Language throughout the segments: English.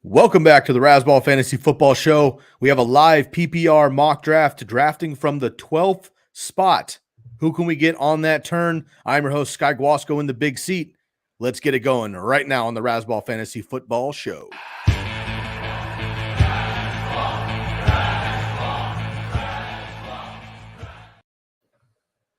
Welcome back to the Razzball Fantasy Football Show. We have a live PPR mock draft drafting from the 12th spot. Who can we get on that turn? I'm your host, Sky Guasco, in the big seat. Let's get it going right now on the Razzball Fantasy Football Show.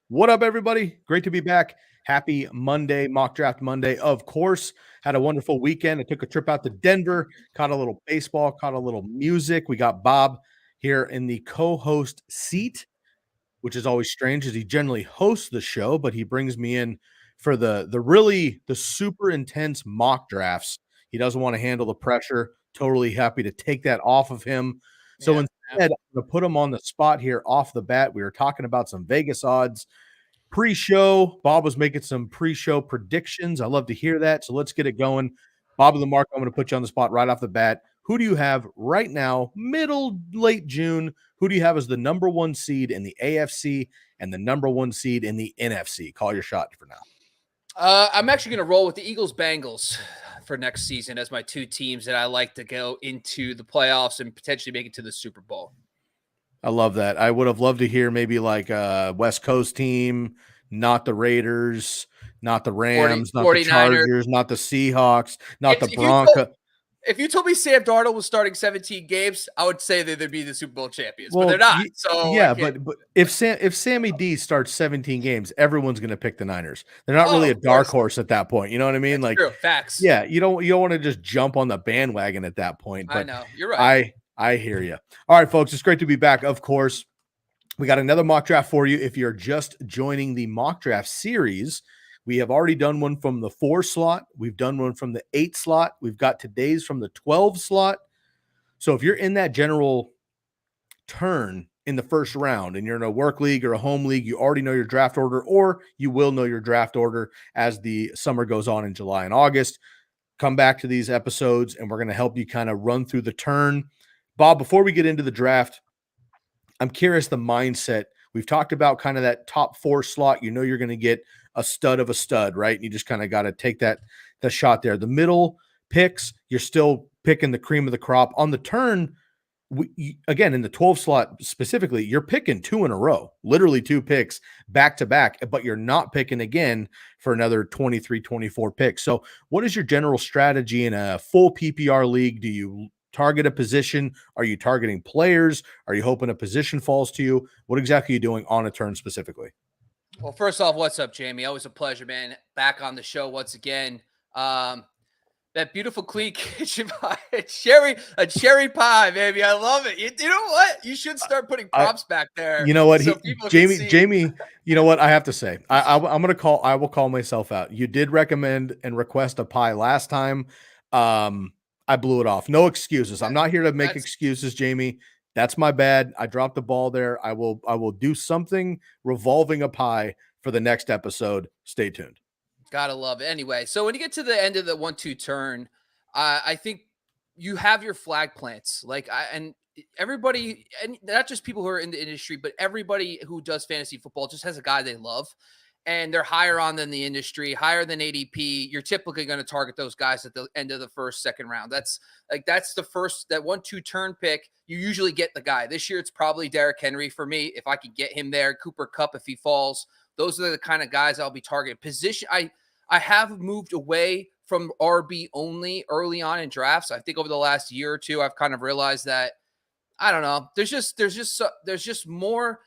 What up, everybody? Great to be back. Happy Monday, Mock Draft Monday, of course. Had a wonderful weekend. I took a trip out to Denver, caught a little baseball, caught a little music. We got Bob here in the co-host seat, which is always strange as he generally hosts the show, but he brings me in for the super intense mock drafts. He doesn't want to handle the pressure. Totally happy to take that off of him. So instead, I'm going to put him on the spot here off the bat. We were talking about some Vegas odds pre-show. Bob was making some pre-show predictions. I love to hear that. So let's get it going. Bob of the Mark, I'm going to put you on the spot right off the bat. Who do you have right now, late June? Who do you have as the number one seed in the AFC and the number one seed in the NFC? Call your shot for now. I'm actually going to roll with the Eagles-Bengals for next season as my two teams that I like to go into the playoffs and potentially make it to the Super Bowl. I love that. I would have loved to hear maybe like a West Coast team, not the Raiders, not the Rams, not the Chargers, not the Seahawks, not the Broncos. If you told me Sam Darnold was starting 17 games, I would say that they'd be the Super Bowl champions, but they're not. So yeah, but if Sammy D starts 17 games, everyone's going to pick the Niners. They're not really a dark horse at that point. You know what I mean? That's true. Facts. Yeah, you don't want to just jump on the bandwagon at that point. But I know you're right. I hear you. All right, folks, it's great to be back. Of course, we got another mock draft for you. If you're just joining the mock draft series, we have already done one from the 4 slot. We've done one from the 8 slot. We've got today's from the 12 slot. So if you're in that general turn in the first round and you're in a work league or a home league, you already know your draft order, or you will know your draft order as the summer goes on in July and August. Come back to these episodes and we're going to help you kind of run through the turn. Bob, before we get into the draft, I'm curious the mindset. We've talked about kind of that top 4 slot. You know you're going to get a stud of a stud, right? And you just kind of got to take the shot there. The middle picks, you're still picking the cream of the crop. On the turn, again, in the 12 slot specifically, you're picking 2 in a row, literally 2 picks back to back, but you're not picking again for another 23, 24 picks. So what is your general strategy in a full PPR league? Do you target a position? Are you targeting players? Are you hoping a position falls to you? What exactly are you doing on a turn specifically? Well, first off, what's up, Jamie? Always a pleasure, man. Back on the show once again. That beautiful clean kitchen pie, a cherry pie, baby. I love it. You know what? You should start putting props back there. You know what, Jamie. You know what I have to say. I will call myself out. You did recommend and request a pie last time. I blew it off. No excuses. I'm not here to make excuses, Jamie. That's my bad. I dropped the ball there. I will do something revolving a pie for the next episode. Stay tuned. Gotta love it. Anyway, so when you get to the end of the 1-2 turn, I think you have your flag plants. And everybody, and not just people who are in the industry, but everybody who does fantasy football just has a guy they love. And they're higher on than the industry, higher than ADP. You're typically going to target those guys at the end of the first, second round. That's the first, that 1-2 turn pick. You usually get the guy. This year, it's probably Derrick Henry for me. If I could get him there, Cooper Kupp, if he falls, those are the kind of guys I'll be targeting. Position, I have moved away from RB only early on in drafts. I think over the last year or two, I've kind of realized that, I don't know, there's just more.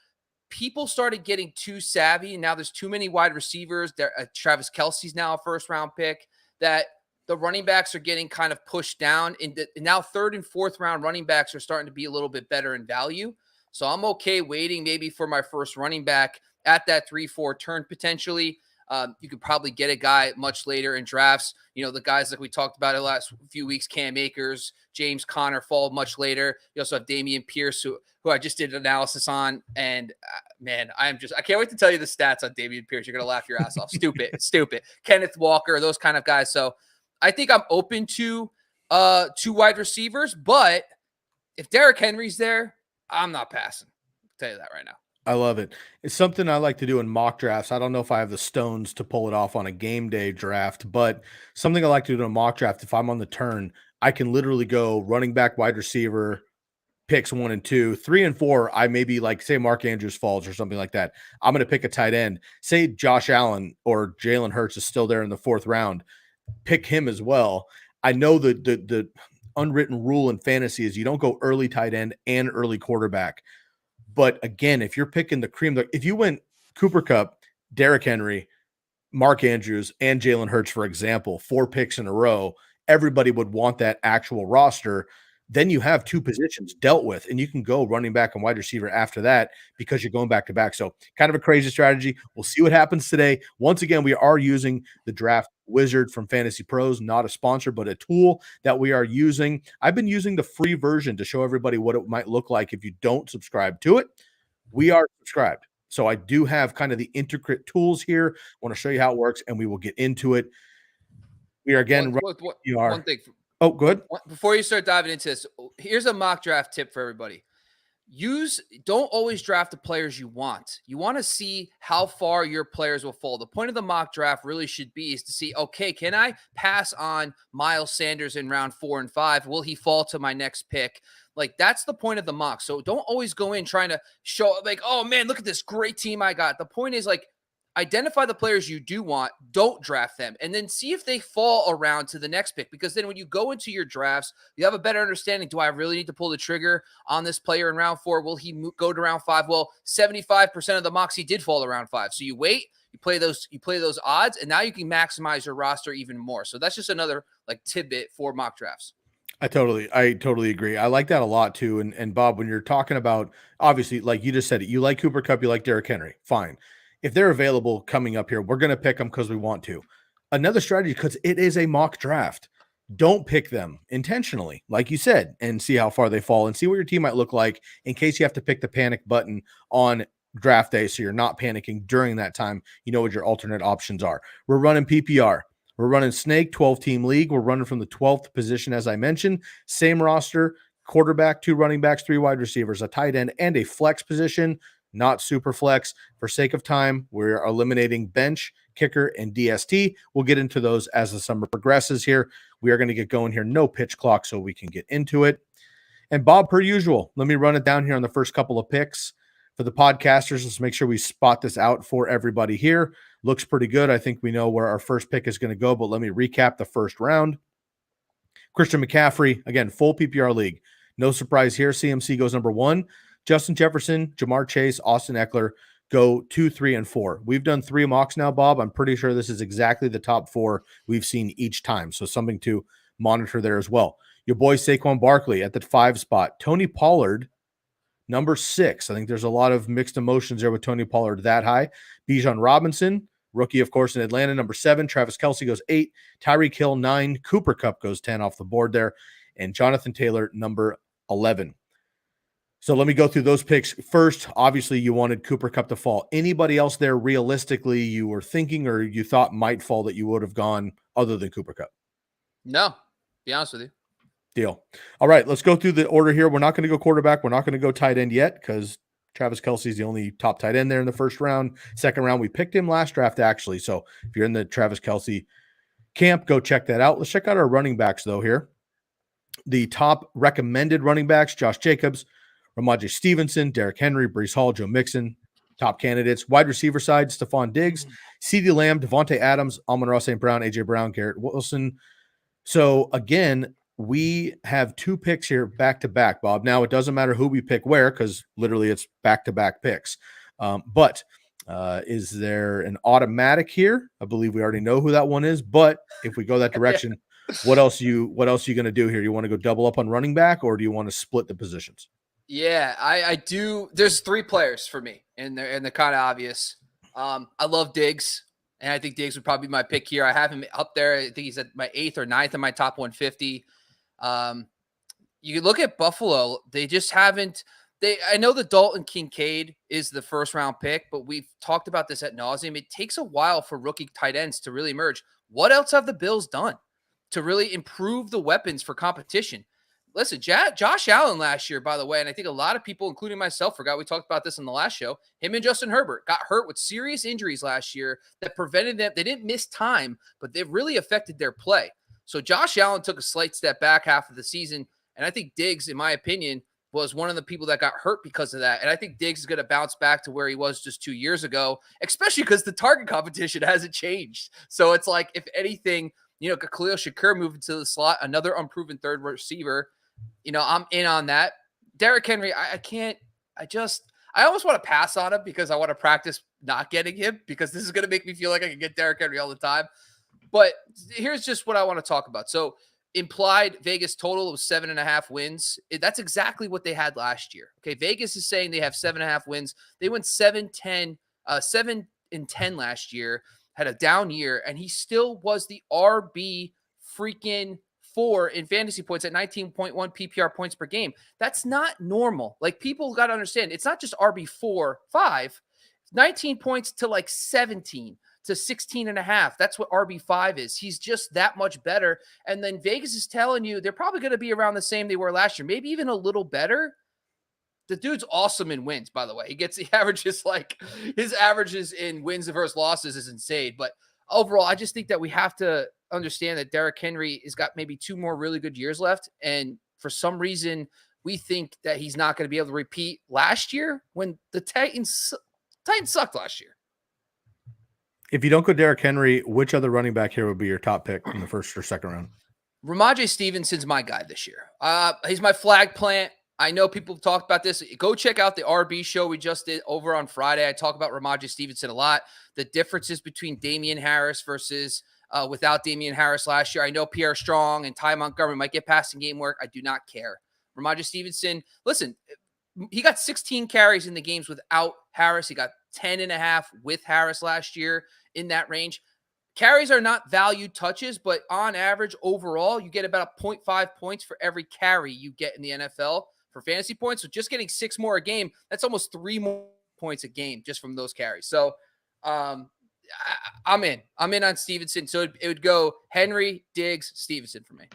People started getting too savvy, and now there's too many wide receivers. Travis Kelce's now a first-round pick, that the running backs are getting kind of pushed down. And now 3rd and 4th round running backs are starting to be a little bit better in value. So I'm okay waiting maybe for my first running back at that 3-4 turn potentially. You could probably get a guy much later in drafts. You know, the guys like we talked about in the last few weeks, Cam Akers, James Conner fall much later. You also have Dameon Pierce, who I just did analysis on. And man, I can't wait to tell you the stats on Dameon Pierce. You're going to laugh your ass off. Stupid. Kenneth Walker, those kind of guys. So I think I'm open to 2 wide receivers, but if Derrick Henry's there, I'm not passing. I'll tell you that right now. I love it. It's something I like to do in mock drafts. I don't know if I have the stones to pull it off on a game day draft, but something I like to do in a mock draft, if I'm on the turn, I can literally go running back, wide receiver, picks 1 and 2, 3 and 4. I maybe like say Mark Andrews falls or something like that. I'm going to pick a tight end. Say Josh Allen or Jalen Hurts is still there in the 4th round. Pick him as well. I know the unwritten rule in fantasy is you don't go early tight end and early quarterback. But again, if you're picking the cream, if you went Cooper Kupp, Derrick Henry, Mark Andrews, and Jalen Hurts, for example, 4 picks in a row, everybody would want that actual roster. Then you have 2 positions dealt with, and you can go running back and wide receiver after that because you're going back to back. So kind of a crazy strategy. We'll see what happens today. Once again, we are using the Draft Wizard from Fantasy Pros, not a sponsor, but a tool that we are using. I've been using the free version to show everybody what it might look like if you don't subscribe to it. We are subscribed. So I do have kind of the intricate tools here. I want to show you how it works, and we will get into it. We are again. One thing. Oh, good. Before you start diving into this, here's a mock draft tip for everybody. Don't always draft the players you want. You want to see how far your players will fall. The point of the mock draft really should be is to see, okay, can I pass on Miles Sanders in round 4 and 5? Will he fall to my next pick? Like, that's the point of the mock. So don't always go in trying to show like, oh man, look at this great team I got. The point is like, identify the players you do want, don't draft them, and then see if they fall around to the next pick. Because then when you go into your drafts, you have a better understanding. Do I really need to pull the trigger on this player in round 4? Will he go to round 5? Well, 75% of the mocks he did fall to round 5. So you wait, you play those odds, and now you can maximize your roster even more. So that's just another like tidbit for mock drafts. I totally agree. I like that a lot too. And Bob, when you're talking about, obviously, like you just said it, you like Cooper Kupp, you like Derrick Henry. Fine. If they're available coming up here, we're going to pick them because we want to. Another strategy, because it is a mock draft. Don't pick them intentionally, like you said, and see how far they fall and see what your team might look like in case you have to pick the panic button on draft day so you're not panicking during that time. You know what your alternate options are. We're running PPR. We're running Snake, 12-team league. We're running from the 12th position, as I mentioned. Same roster, quarterback, 2 running backs, 3 wide receivers, a tight end, and a flex position. Not super flex. For sake of time, we're eliminating bench, kicker, and DST. We'll get into those as the summer progresses here. We are going to get going here. No pitch clock, so we can get into it. And Bob, per usual, let me run it down here on the first couple of picks. For the podcasters, let's make sure we spot this out for everybody here. Looks pretty good. I think we know where our first pick is going to go, but let me recap the first round. Christian McCaffrey, again, full PPR league. No surprise here. CMC goes number 1. Justin Jefferson, Jamar Chase, Austin Eckler go 2, 3, and 4. We've done 3 mocks now, Bob. I'm pretty sure this is exactly the top 4 we've seen each time. So something to monitor there as well. Your boy Saquon Barkley at the 5 spot. Tony Pollard, number 6. I think there's a lot of mixed emotions there with Tony Pollard that high. Bijan Robinson, rookie, of course, in Atlanta, number 7. Travis Kelce goes 8. Tyreek Hill, 9. Cooper Kupp goes 10 off the board there. And Jonathan Taylor, number 11. So let me go through those picks. First, obviously, you wanted Cooper Kupp to fall. Anybody else there realistically you were thinking or you thought might fall that you would have gone other than Cooper Kupp? No, be honest with you. Deal. All right, let's go through the order here. We're not going to go quarterback. We're not going to go tight end yet because Travis Kelce is the only top tight end there in the first round. Second round, we picked him last draft, actually. So if you're in the Travis Kelce camp, go check that out. Let's check out our running backs, though, here. The top recommended running backs, Josh Jacobs, Ramondre Stevenson, Derrick Henry, Breece Hall, Joe Mixon, top candidates. Wide receiver side, Stephon Diggs, CeeDee Lamb, Devontae Adams, Amon-Ra St. Brown, A.J. Brown, Garrett Wilson. So, again, we have 2 picks here back-to-back, Bob. Now, it doesn't matter who we pick where because literally it's back-to-back picks. But is there an automatic here? I believe we already know who that one is. But if we go that direction, what else you going to do here? You want to go double up on running back or do you want to split the positions? Yeah, I do. There's 3 players for me, and they're kind of obvious. I love Diggs, and I think Diggs would probably be my pick here. I have him up there. I think he's at my 8th or 9th in my top 150. You look at Buffalo; they just haven't. I know the Dalton Kincaid is the first round pick, but we've talked about this ad nauseum. It takes a while for rookie tight ends to really emerge. What else have the Bills done to really improve the weapons for competition? Listen, Josh Allen last year, by the way, and I think a lot of people, including myself, forgot we talked about this in the last show. Him and Justin Herbert got hurt with serious injuries last year that prevented them. They didn't miss time, but they really affected their play. So Josh Allen took a slight step back half of the season. And I think Diggs, in my opinion, was one of the people that got hurt because of that. And I think Diggs is going to bounce back to where he was just 2 years ago, especially because the target competition hasn't changed. So it's like, if anything, Khalil Shakur moving to the slot, another unproven third receiver, I'm in on that. Derrick Henry, I almost want to pass on him because I want to practice not getting him, because this is going to make me feel like I can get Derrick Henry all the time. But here's just what I want to talk about. So implied Vegas total of 7.5 wins. That's exactly what they had last year. Okay. Vegas is saying they have 7.5 wins. They went 7-10 last year, had a down year, and he still was the RB freaking 4 in fantasy points at 19.1 PPR points per game. That's not normal. Like, people got to understand, it's not just RB 4, 5, 19 points to like 17 to 16.5. That's what RB5 is. He's just that much better. And then Vegas is telling you they're probably going to be around the same they were last year, maybe even a little better. The dude's awesome in wins, by the way. His averages in wins versus losses is insane. But overall, I just think that we have to understand that Derrick Henry has got maybe 2 more really good years left. And for some reason, we think that he's not going to be able to repeat last year when the Titans sucked last year. If you don't go Derrick Henry, which other running back here would be your top pick in the first or second round? Ramondre Stevenson's my guy this year. He's my flag plant. I know people have talked about this. Go check out the RB show we just did over on Friday. I talk about Ramondre Stevenson a lot. The differences between Damian Harris versus without Damian Harris last year. I know Pierre Strong and Ty Montgomery might get passing game work. I do not care. Ramondre Stevenson, listen, he got 16 carries in the games without Harris. He got 10.5 with Harris last year, in that range. Carries are not valued touches, but on average, overall, you get about 0.5 points for every carry you get in the NFL for fantasy points. So just getting 6 more a game, that's almost 3 more points a game just from those carries. So I'm in on Stevenson. So it would go Henry, Diggs, Stevenson for me.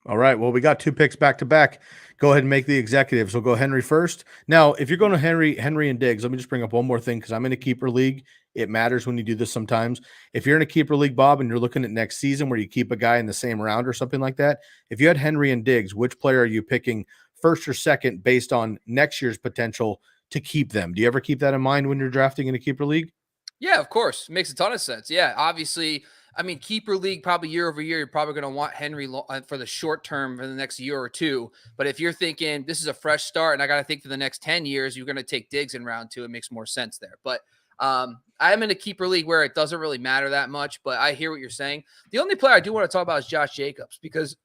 All right. Well, we got 2 picks back to back. Go ahead and make the executives. We'll go Henry first. Now, if you're going to Henry and Diggs, let me just bring up one more thing, because I'm in a keeper league. It matters when you do this sometimes. If you're in a keeper league, Bob, and you're looking at next season where you keep a guy in the same round or something like that, if you had Henry and Diggs, which player are you picking first or second based on next year's potential to keep them? Do you ever keep that in mind when you're drafting in a keeper league? Yeah, of course. It makes a ton of sense. Yeah, obviously. I mean, keeper league, probably year over year, you're probably going to want Henry for the short term for the next year or two. But if you're thinking this is a fresh start and I got to think for the next 10 years, you're going to take Diggs in round 2. It makes more sense there. But I'm in a keeper league where it doesn't really matter that much, but I hear what you're saying. The only player I do want to talk about is Josh Jacobs, because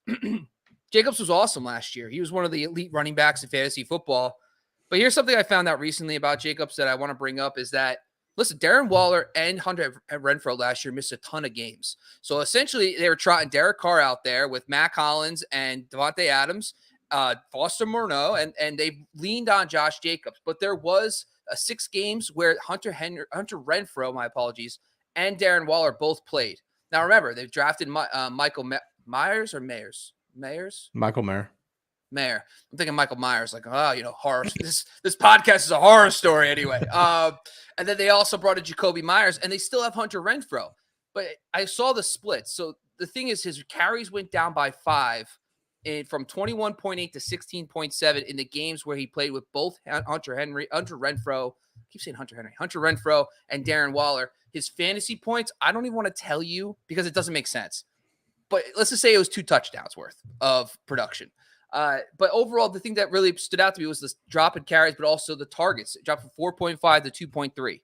Jacobs was awesome last year. He was one of the elite running backs in fantasy football. But here's something I found out recently about Jacobs that I want to bring up is that, listen, Darren Waller and Hunter Renfrow last year missed a ton of games. So essentially, they were trotting Derek Carr out there with Matt Collins and Devontae Adams, Foster Moreau, and they leaned on Josh Jacobs. But there was 6 games where Hunter Renfrow, my apologies, and Darren Waller both played. Now, remember, they've drafted Michael Myers or Mayers? Michael Mayer. I'm thinking Michael Myers, like, horror. This podcast is a horror story anyway. And then they also brought in Jacoby Myers, and they still have Hunter Renfrow. But I saw the split. So the thing is, his carries went down by 5 from 21.8 to 16.7 in the games where he played with both Hunter Renfrow. I keep saying Hunter Renfrow and Darren Waller. His fantasy points, I don't even want to tell you because it doesn't make sense. But let's just say it was 2 touchdowns worth of production. But overall, the thing that really stood out to me was this drop in carries, but also the targets. It dropped from 4.5 to 2.3.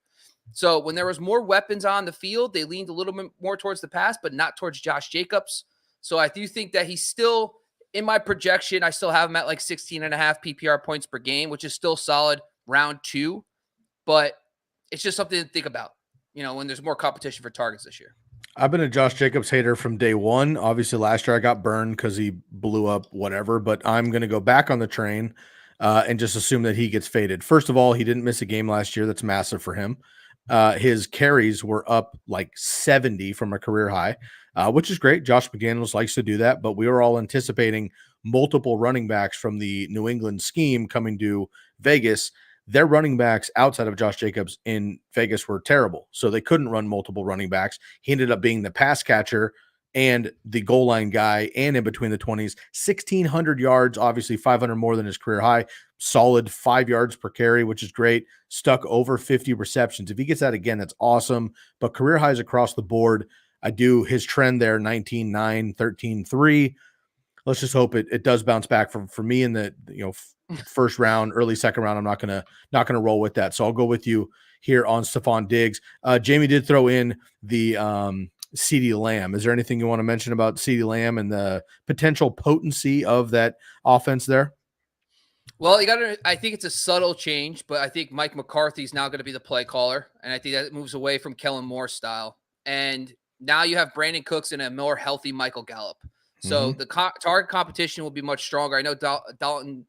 So when there was more weapons on the field, they leaned a little bit more towards the pass, but not towards Josh Jacobs. So I do think that he's still, in my projection, I still have him at like 16.5 PPR points per game, which is still solid round 2. But it's just something to think about, when there's more competition for targets this year. I've been a Josh Jacobs hater from day one. Obviously, last year I got burned because he blew up whatever, but I'm going to go back on the train and just assume that he gets faded. First of all, he didn't miss a game last year. That's massive for him. His carries were up like 70 from a career high, which is great. Josh McDaniels likes to do that, but we were all anticipating multiple running backs from the New England scheme coming to Vegas. Their running backs outside of Josh Jacobs in Vegas were terrible, so they couldn't run multiple running backs. He ended up being the pass catcher and the goal line guy and in between the 20s. 1,600 yards, obviously 500 more than his career high. Solid 5 yards per carry, which is great. Stuck over 50 receptions. If he gets that again, that's awesome. But career highs across the board. I do his trend there, 19-9, 13-3. Let's just hope it does bounce back for me in the first round, early second round. I'm not gonna roll with that. So I'll go with you here on Stephon Diggs. Jamie did throw in the CeeDee Lamb. Is there anything you want to mention about CeeDee Lamb and the potential potency of that offense there? Well, I think it's a subtle change, but I think Mike McCarthy's now going to be the play caller. And I think that moves away from Kellen Moore's style. And now you have Brandon Cooks and a more healthy Michael Gallup. So the target competition will be much stronger. I know Dalton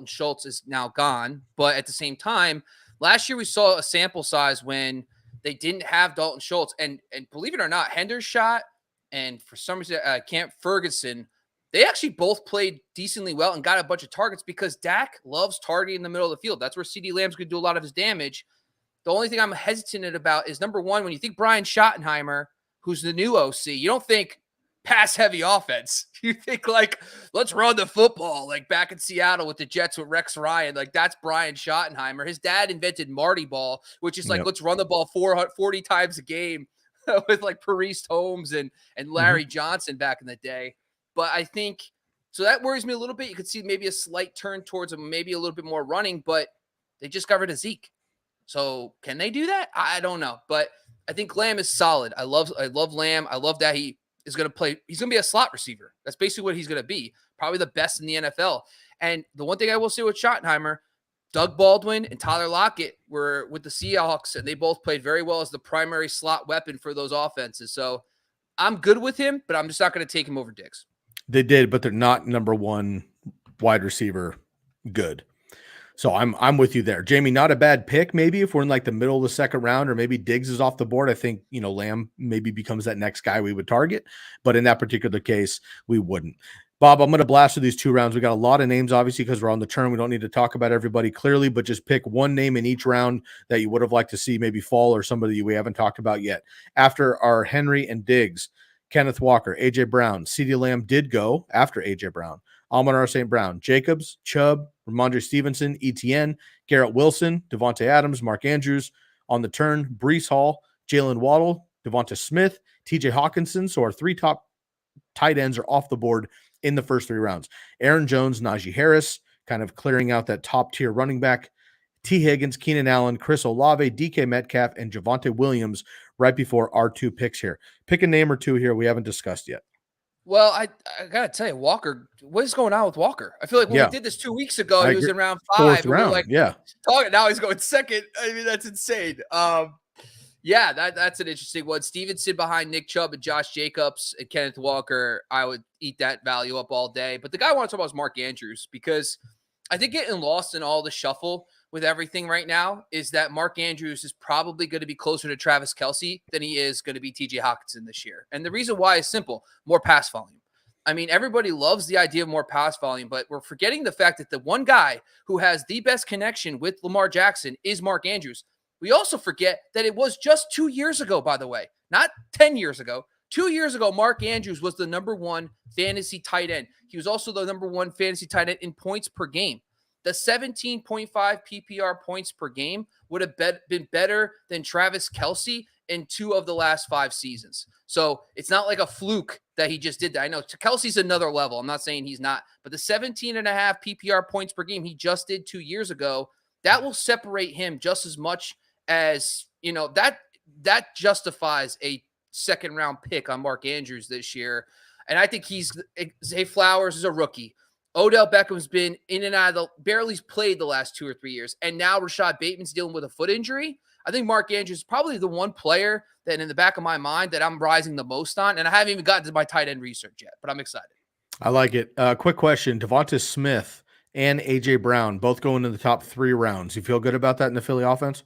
Schultz is now gone, but at the same time, last year we saw a sample size when they didn't have Dalton Schultz. And believe it or not, Hendershot and for some reason, Camp Ferguson, they actually both played decently well and got a bunch of targets because Dak loves targeting in the middle of the field. That's where CeeDee Lamb's going to do a lot of his damage. The only thing I'm hesitant about is, number one, when you think Brian Schottenheimer, who's the new OC, you don't think pass-heavy offense. You think, like, let's run the football, like back in Seattle with the Jets with Rex Ryan. Like, that's Brian Schottenheimer. His dad invented Marty Ball, which is like, let's run the ball 40 times a game with, like, Parise Holmes and Larry Johnson back in the day. But I think – so that worries me a little bit. You could see maybe a slight turn towards maybe a little bit more running, but they just got rid of Zeke. So can they do that? I don't know. But I think Lamb is solid. I love Lamb. I love that he is going to play. He's going to be a slot receiver. That's basically what he's going to be. Probably the best in the NFL. And the one thing I will say with Schottenheimer, Doug Baldwin and Tyler Lockett were with the Seahawks, and they both played very well as the primary slot weapon for those offenses. So I'm good with him, but I'm just not going to take him over Diggs. They did, but they're not number one wide receiver good. So I'm with you there. Jamie, not a bad pick. Maybe if we're in like the middle of the second round, or maybe Diggs is off the board, I think, Lamb maybe becomes that next guy we would target. But in that particular case, we wouldn't. Bob, I'm going to blast through these 2 rounds. We got a lot of names, obviously, because we're on the turn. We don't need to talk about everybody clearly, but just pick one name in each round that you would have liked to see maybe fall, or somebody we haven't talked about yet. After our Henry and Diggs, Kenneth Walker, A.J. Brown, CeeDee Lamb did go after A.J. Brown. Amon-Ra St. Brown, Jacobs, Chubb, Ramondre Stevenson, Etienne, Garrett Wilson, Devontae Adams, Mark Andrews. On the turn, Breece Hall, Jalen Waddle, Devonta Smith, TJ Hawkinson. So our 3 top tight ends are off the board in the first 3 rounds. Aaron Jones, Najee Harris, kind of clearing out that top tier running back. T. Higgins, Keenan Allen, Chris Olave, DK Metcalf, and Javonte Williams right before our 2 picks here. Pick a name or 2 here we haven't discussed yet. Well, I got to tell you, Walker, what is going on with Walker? I feel like when we did this 2 weeks ago, he was in round 5. 4th round, talking. Now he's going second. I mean, that's insane. Yeah, that's an interesting one. Stevenson behind Nick Chubb and Josh Jacobs and Kenneth Walker. I would eat that value up all day. But the guy I want to talk about is Mark Andrews, because I think getting lost in all the shuffle with everything right now is that Mark Andrews is probably going to be closer to Travis Kelce than he is going to be TJ Hawkinson this year. And the reason why is simple: more pass volume. I mean, everybody loves the idea of more pass volume, but we're forgetting the fact that the one guy who has the best connection with Lamar Jackson is Mark Andrews. We also forget that it was just 2 years ago, by the way, not 10 years ago. 2 years ago, Mark Andrews was the number 1 fantasy tight end. He was also the number 1 fantasy tight end in points per game. The 17.5 PPR points per game would have been better than Travis Kelce in 2 of the last 5 seasons. So it's not like a fluke that he just did that. I know Kelce's another level. I'm not saying he's not. But the 17.5 PPR points per game he just did 2 years ago, that will separate him just as much as, that justifies a second-round pick on Mark Andrews this year. And I think Zay Flowers is a rookie. Odell Beckham's been in and out of barely played the last 2 or 3 years. And now Rashad Bateman's dealing with a foot injury. I think Mark Andrews is probably the one player that in the back of my mind that I'm rising the most on. And I haven't even gotten to my tight end research yet, but I'm excited. I like it. Quick question. Devonta Smith and A.J. Brown both going in the top 3 rounds. You feel good about that in the Philly offense?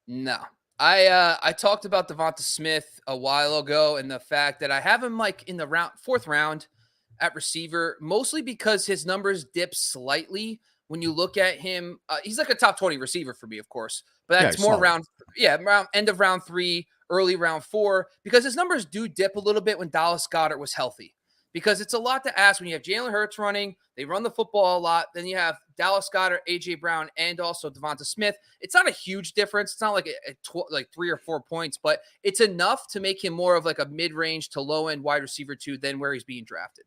No. I talked about Devonta Smith a while ago and the fact that I have him like in the 4th round at receiver, mostly because his numbers dip slightly when you look at him. He's like a top 20 receiver for me, of course, but that's more around end of round 3, early round 4, because his numbers do dip a little bit when Dallas Goedert was healthy. Because it's a lot to ask when you have Jalen Hurts running, they run the football a lot, then you have Dallas Goedert, A.J. Brown, and also Devonta Smith. It's not a huge difference. It's not like like 3 or 4 points, but it's enough to make him more of like a mid-range to low-end wide receiver 2 than where he's being drafted.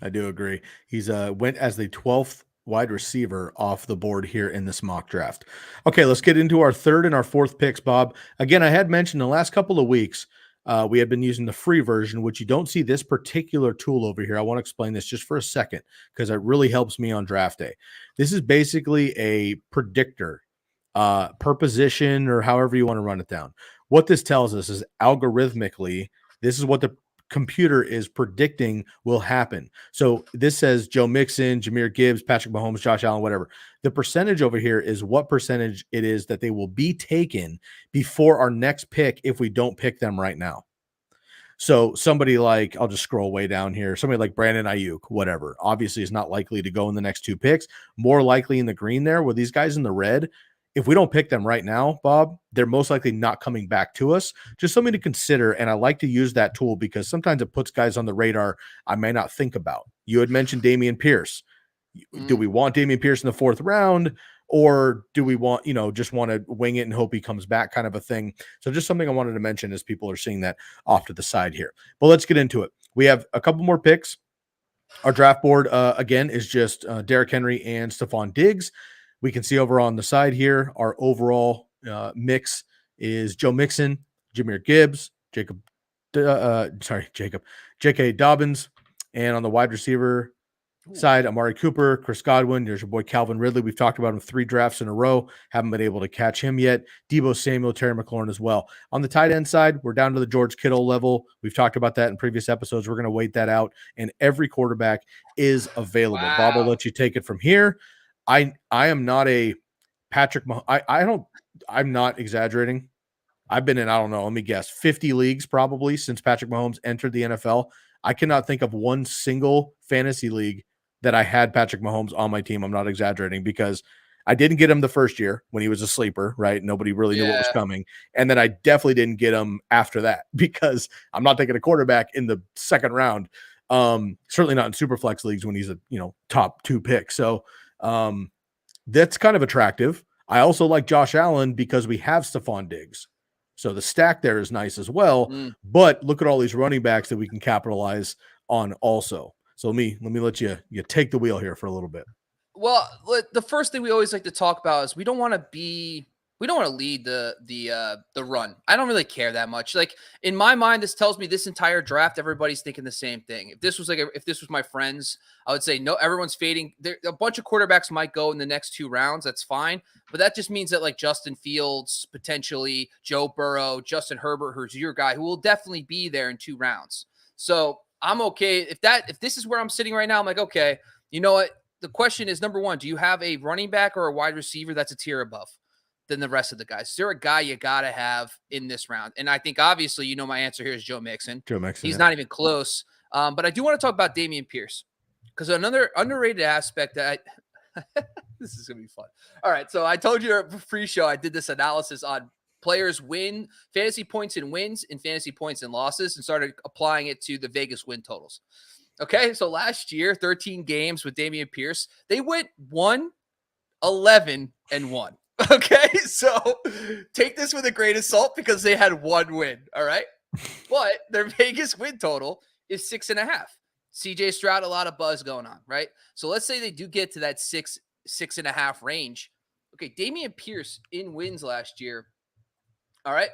I do agree. He's went as the 12th wide receiver off the board here in this mock draft. Okay, let's get into our third and our fourth picks, Bob. Again, I had mentioned the last couple of weeks we had been using the free version, which you don't see this particular tool over here. I want to explain this just for a second because it really helps me on draft day. This is basically a predictor per position or however you want to run it down. What this tells us is algorithmically, this is what the computer is predicting will happen. So this says Joe Mixon, Jahmyr Gibbs, Patrick Mahomes, Josh Allen, whatever. The percentage over here is what percentage it is that they will be taken before our next pick if we don't pick them right now. So somebody like, I'll just scroll way down here, somebody like Brandon Ayuk, whatever, obviously is not likely to go in the next 2 picks, more likely in the green there with these guys in the red. If we don't pick them right now, Bob, they're most likely not coming back to us. Just something to consider. And I like to use that tool because sometimes it puts guys on the radar I may not think about. You had mentioned Dameon Pierce. Do we want Dameon Pierce in the 4th round? Or do we want, just want to wing it and hope he comes back kind of a thing? So just something I wanted to mention as people are seeing that off to the side here. But let's get into it. We have a couple more picks. Our draft board, again, is just Derrick Henry and Stephon Diggs. We can see over on the side here, our overall mix is Joe Mixon, Jahmyr Gibbs, J.K. Dobbins, and on the wide receiver side, Amari Cooper, Chris Godwin. There's your boy Calvin Ridley. We've talked about him 3 drafts in a row. Haven't been able to catch him yet. Deebo Samuel, Terry McLaurin as well. On the tight end side, we're down to the George Kittle level. We've talked about that in previous episodes. We're going to wait that out, and every quarterback is available. Wow. Bob, I'll let you take it from here. I am not a Patrick. I'm not exaggerating. I've been in, I don't know, let me guess, 50 leagues probably since Patrick Mahomes entered the NFL. I cannot think of one single fantasy league that I had Patrick Mahomes on my team. I'm not exaggerating because I didn't get him the first year when he was a sleeper, right? Nobody really knew what was coming. And then I definitely didn't get him after that because I'm not taking a quarterback in the 2nd round. Certainly not in super flex leagues when he's a, top 2 pick. So that's kind of attractive. I also like Josh Allen because we have Stephon Diggs. So the stack there is nice as well. But look at all these running backs that we can capitalize on also. So let me let you take the wheel here for a little bit. Well, the first thing we always like to talk about is we don't want to lead the run. I don't really care that much. Like in my mind, this tells me this entire draft, everybody's thinking the same thing. If this was my friends, I would say no. Everyone's fading. A bunch of quarterbacks might go in the next 2 rounds. That's fine, but that just means that like Justin Fields, potentially Joe Burrow, Justin Herbert, who's your guy, who will definitely be there in 2 rounds. So I'm okay if this is where I'm sitting right now. I'm like, okay, you know what? The question is, number 1, do you have a running back or a wide receiver that's a tier above than the rest of the guys? Is there a guy you got to have in this round? And I think obviously, my answer here is Joe Mixon. He's not even close. But I do want to talk about Dameon Pierce because another underrated aspect that this is going to be fun. All right. So I told you pre-show, I did this analysis on players win fantasy points and wins and fantasy points and losses and started applying it to the Vegas win totals. Okay. So last year, 13 games with Dameon Pierce, they went 1-11-1. Okay, so take this with a grain of salt because they had 1 win. All right, but their Vegas win total is 6.5. CJ Stroud, a lot of buzz going on, right? So let's say they do get to that 6.5 range. Okay, Dameon Pierce in wins last year, all right,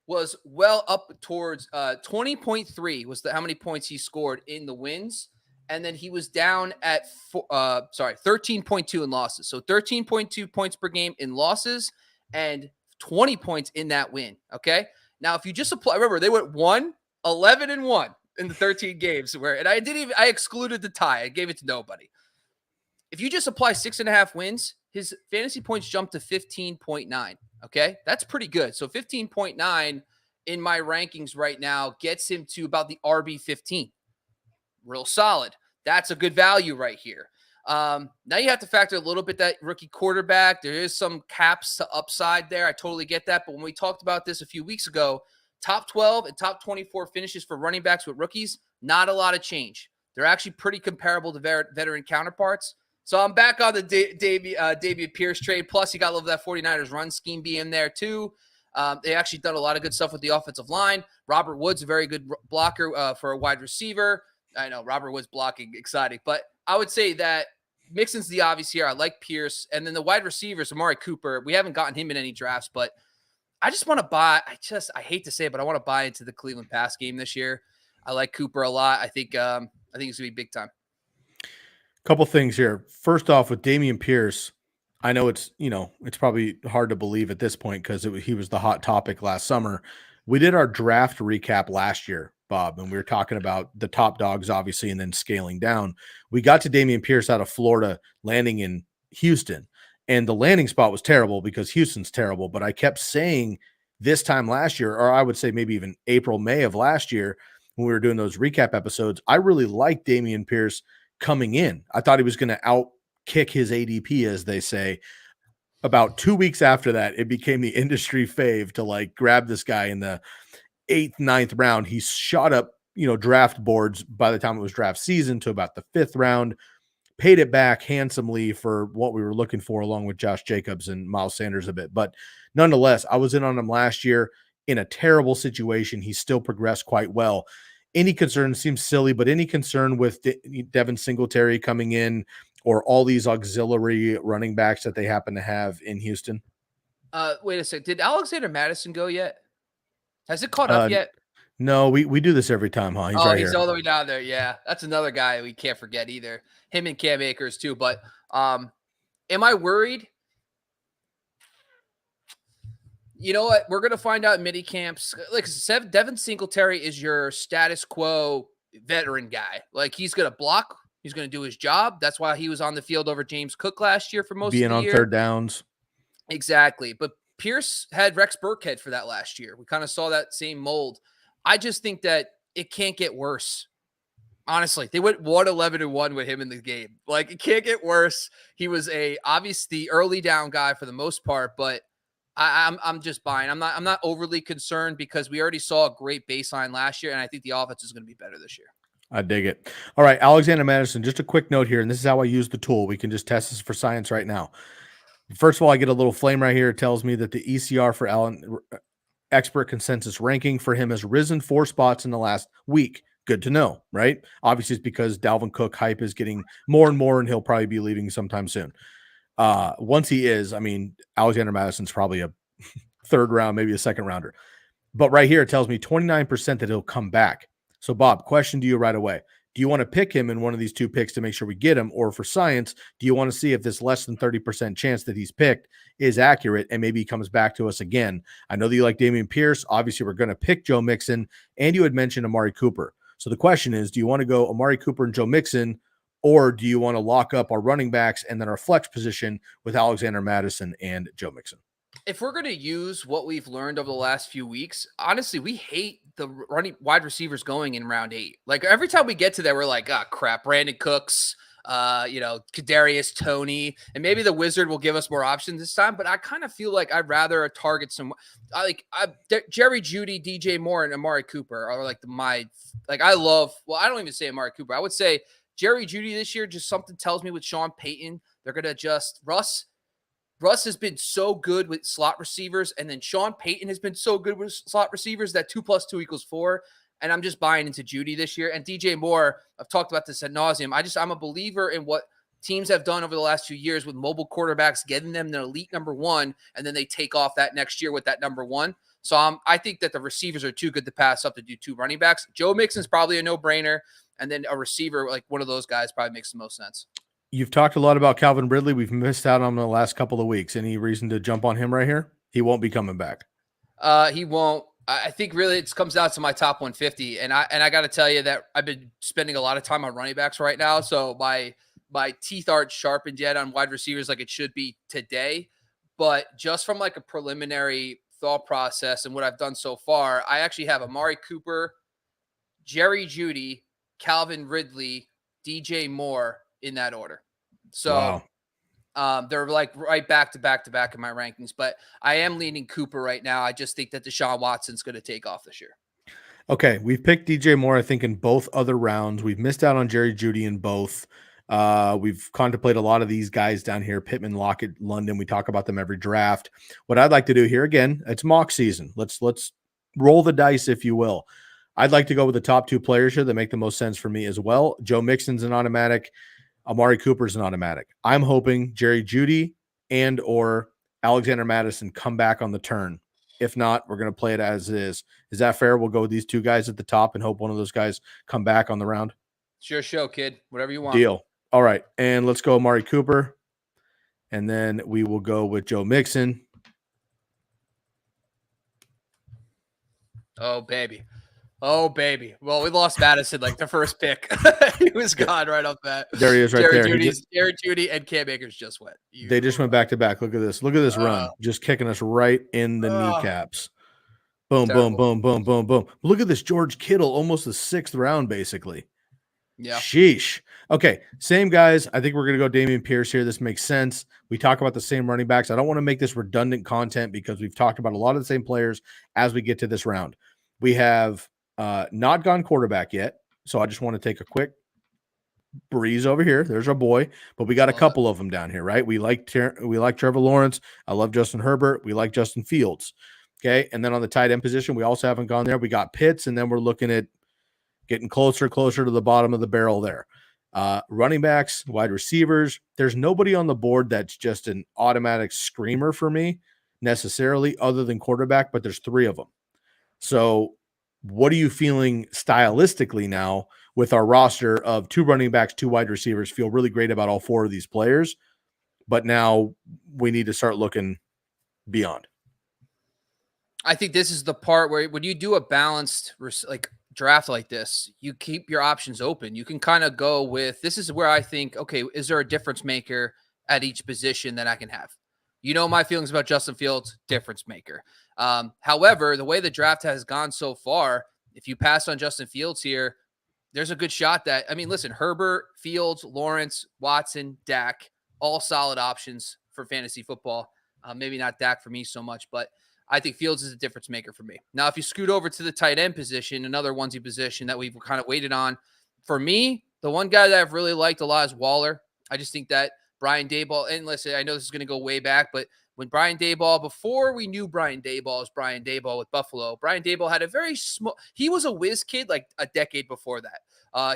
was well up towards 20.3 was how many points he scored in the wins. And then he was down at 13.2 in losses. So 13.2 points per game in losses and 20 points in that win. Okay. Now, if you just apply, remember they went 1-11-1 in the 13 games and I excluded the tie. I gave it to nobody. If you just apply 6.5 wins, his fantasy points jumped to 15.9. Okay. That's pretty good. So 15.9 in my rankings right now gets him to about the RB 15. Real solid. That's a good value right here. Now you have to factor a little bit that rookie quarterback. There is some caps to upside there. I totally get that. But when we talked about this a few weeks ago, top 12 and top 24 finishes for running backs with rookies, not a lot of change. They're actually pretty comparable to veteran counterparts. So I'm back on the Dameon Pierce trade. Plus, you got to love that 49ers run scheme being there too. They actually done a lot of good stuff with the offensive line. Robert Woods, a very good blocker for a wide receiver. I know Robert Woods blocking, exciting. But I would say that Mixon's the obvious here. I like Pierce. And then the wide receivers, Amari Cooper, we haven't gotten him in any drafts, but I just want to buy. I hate to say it, but I want to buy into the Cleveland pass game this year. I like Cooper a lot. I think it's going to be big time. Couple things here. First off, with Dameon Pierce, I know it's probably hard to believe at this point because he was the hot topic last summer. We did our draft recap last year, Bob, and we were talking about the top dogs, obviously, and then scaling down. We got to Dameon Pierce out of Florida, landing in Houston, and the landing spot was terrible because Houston's terrible. But I kept saying this time last year, or I would say maybe even April, May of last year, when we were doing those recap episodes, I really liked Dameon Pierce coming in. I thought he was going to out kick his ADP, as they say. About 2 weeks after that, it became the industry fave to like grab this guy in the 8th, 9th round. He shot up, draft boards by the time it was draft season to about the 5th round, paid it back handsomely for what we were looking for, along with Josh Jacobs and Miles Sanders a bit. But nonetheless, I was in on him last year in a terrible situation. He still progressed quite well. Any concern, seems silly, but any concern with Devin Singletary coming in or all these auxiliary running backs that they happen to have in Houston? Wait a sec. Did Alexander Madison go yet? Has it caught up yet? No, we do this every time, huh? He's right all the way down there. Yeah, that's another guy we can't forget either. Him and Cam Akers too. But am I worried? You know what? We're going to find out in mini camps. Like Devin Singletary is your status quo veteran guy. Like he's going to block. He's going to do his job. That's why he was on the field over James Cook last year for most of the year. Being on third downs. Exactly. But Pierce had Rex Burkhead for that last year. We kind of saw that same mold. I just think that it can't get worse. Honestly, they went 1-11-1 with him in the game. Like it can't get worse. He was obviously early down guy for the most part, but I'm just buying. I'm not overly concerned because we already saw a great baseline last year, and I think the offense is going to be better this year. I dig it. All right, Alexander Madison, just a quick note here, and this is how I use the tool. We can just test this for science right now. First of all, I get a little flame right here. It tells me that the ECR for Allen expert consensus ranking for him has risen 4 spots in the last week. Good to know, right? Obviously, it's because Dalvin Cook hype is getting more and more, and he'll probably be leaving sometime soon. Once he is, I mean, Alexander Madison's probably a 3rd round, maybe a 2nd rounder. But right here, it tells me 29% that he'll come back. So, Bob, question to you right away. Do you want to pick him in one of these 2 picks to make sure we get him? Or for science, do you want to see if this less than 30% chance that he's picked is accurate and maybe he comes back to us again? I know that you like Dameon Pierce. Obviously, we're going to pick Joe Mixon. And you had mentioned Amari Cooper. So the question is, do you want to go Amari Cooper and Joe Mixon, or do you want to lock up our running backs and then our flex position with Alexander Madison and Joe Mixon? If we're going to use what we've learned over the last few weeks, honestly, we hate the running wide receivers going in round 8. Like every time we get to that, we're like, oh crap, Brandon Cooks, Kadarius Toney, and maybe the Wizard will give us more options this time. But I kind of feel like I'd rather target some Jerry Jeudy, DJ Moore, and Amari Cooper are like I don't even say Amari Cooper. I would say Jerry Jeudy this year. Just something tells me with Sean Payton, they're going to adjust. Russ has been so good with slot receivers, and then Sean Payton has been so good with slot receivers that 2 + 2 = 4. And I'm just buying into Jeudy this year. And DJ Moore, I've talked about this ad nauseum. I'm a believer in what teams have done over the last few years with mobile quarterbacks, getting them the elite number 1, and then they take off that next year with that number 1. So I think that the receivers are too good to pass up to do 2 running backs. Joe Mixon's probably a no-brainer, and then a receiver like one of those guys probably makes the most sense. You've talked a lot about Calvin Ridley. We've missed out on him the last couple of weeks. Any reason to jump on him right here? He won't be coming back. He won't. I think really it comes down to my top 150. And I got to tell you that I've been spending a lot of time on running backs right now. So my teeth aren't sharpened yet on wide receivers like it should be today. But just from like a preliminary thought process and what I've done so far, I actually have Amari Cooper, Jerry Jeudy, Calvin Ridley, DJ Moore in that order. So wow. They're like right back to back in my rankings, but I am leaning Cooper right now. I just think that Deshaun Watson's going to take off this year. Okay, we've picked DJ Moore, I think, in both other rounds. We've missed out on Jerry Jeudy in both. We've contemplated a lot of these guys down here, Pittman, Lockett, London. We talk about them every draft. What I'd like to do here, again, it's mock season. Let's roll the dice, if you will. I'd like to go with the top 2 players here that make the most sense for me as well. Joe Mixon's an automatic. Amari Cooper's an automatic. I'm hoping Jerry Jeudy and or Alexander Madison come back on the turn. If not, we're going to play it as is. Is that fair? We'll go with these 2 guys at the top and hope one of those guys come back on the round. It's your show, kid. Whatever you want. Deal. All right. And let's go Amari Cooper. And then we will go with Joe Mixon. Oh, baby. Oh, baby. Well, we lost Madison like the first pick. He was gone right off that. There he is right there. Jerry Jeudy and Cam Akers just went. They just went back to back. Look at this. Look at this run. Just kicking us right in the kneecaps. Boom, terrible. Boom, boom, boom, boom, boom. Look at this George Kittle, almost the 6th round, basically. Yeah. Sheesh. Okay, same guys. I think we're going to go Dameon Pierce here. This makes sense. We talk about the same running backs. I don't want to make this redundant content because we've talked about a lot of the same players as we get to this round. We have not gone quarterback yet, so I just want to take a quick breeze over here. There's our boy, but we got a couple of them down here, right? We like Trevor Lawrence. I love Justin Herbert. We like Justin Fields. Okay, and then on the tight end position, we also haven't gone there. We got Pitts, and then we're looking at getting closer to the bottom of the barrel there. Running backs, wide receivers. There's nobody on the board that's just an automatic screamer for me necessarily other than quarterback, but there's 3 of them. So what are you feeling stylistically now with our roster of 2 running backs, 2 wide receivers? Feel really great about all 4 of these players, but now we need to start looking beyond. I think this is the part where when you do a balanced draft like this, you keep your options open. You can kind of go with, this is where I think, okay, is there a difference maker at each position that I can have? You know my feelings about Justin Fields, difference maker. However, the way the draft has gone so far, if you pass on Justin Fields here, there's a good shot that, I mean, listen, Herbert, Fields, Lawrence, Watson, Dak, all solid options for fantasy football. Maybe not Dak for me so much, but I think Fields is a difference maker for me. Now, if you scoot over to the tight end position, another onesie position that we've kind of waited on, for me, the one guy that I've really liked a lot is Waller. I just think that Brian Daboll, and listen, I know this is going to go way back, but when Brian Daboll, before we knew Brian Daboll as Brian Daboll with Buffalo, Brian Daboll had a very small, he was a whiz kid like a decade before that.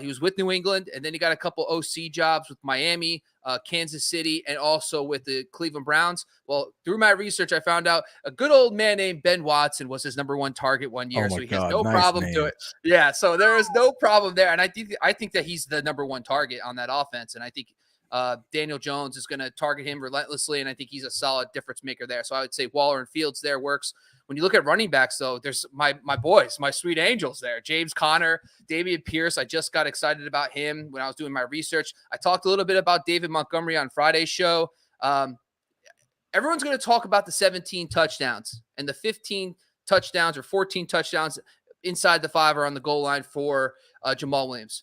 He was with New England, and then he got a couple OC jobs with Miami, Kansas City, and also with the Cleveland Browns. Well, through my research, I found out a good old man named Ben Watson was his number 1 target one year, so he has no problem doing it. Yeah, so there is no problem there, and I think that he's the number 1 target on that offense, and I think Daniel Jones is going to target him relentlessly, and I think he's a solid difference maker there. So I would say Waller and Fields there works. When you look at running backs, though, there's my boys, my sweet angels there. James Conner, Dameon Pierce. I just got excited about him when I was doing my research. I talked a little bit about David Montgomery on Friday's show. Everyone's going to talk about the 17 touchdowns and the 15 touchdowns or 14 touchdowns inside the 5 or on the goal line for Jamal Williams.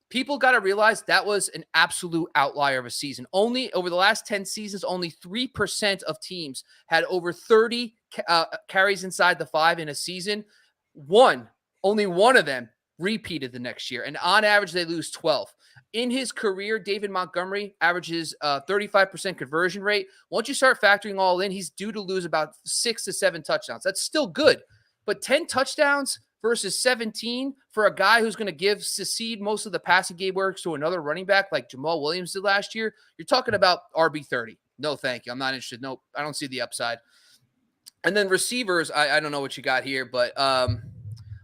People got to realize that was an absolute outlier of a season. Only over the last 10 seasons, only 3% of teams had over 30 carries inside the 5 in a season. Only one of them repeated the next year. And on average, they lose 12. In his career, David Montgomery averages 35% conversion rate. Once you start factoring all in, he's due to lose about 6 to 7 touchdowns. That's still good. But 10 touchdowns versus 17 for a guy who's going to secede most of the passing game work to another running back like Jamal Williams did last year, you're talking about RB30. No, thank you. I'm not interested. Nope. I don't see the upside. And then receivers, I don't know what you got here, but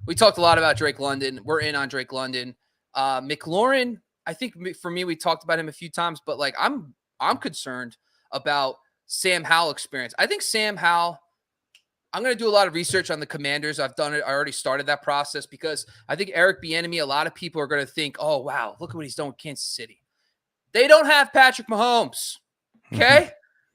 we talked a lot about Drake London. We're in on Drake London. McLaurin, I think for me, we talked about him a few times, but like I'm concerned about Sam Howell experience. I think Sam Howell, I'm going to do a lot of research on the Commanders. I've done it. I already started that process because I think Eric Bieniemy, a lot of people are going to think, oh, wow, look at what he's done with Kansas City. They don't have Patrick Mahomes, okay?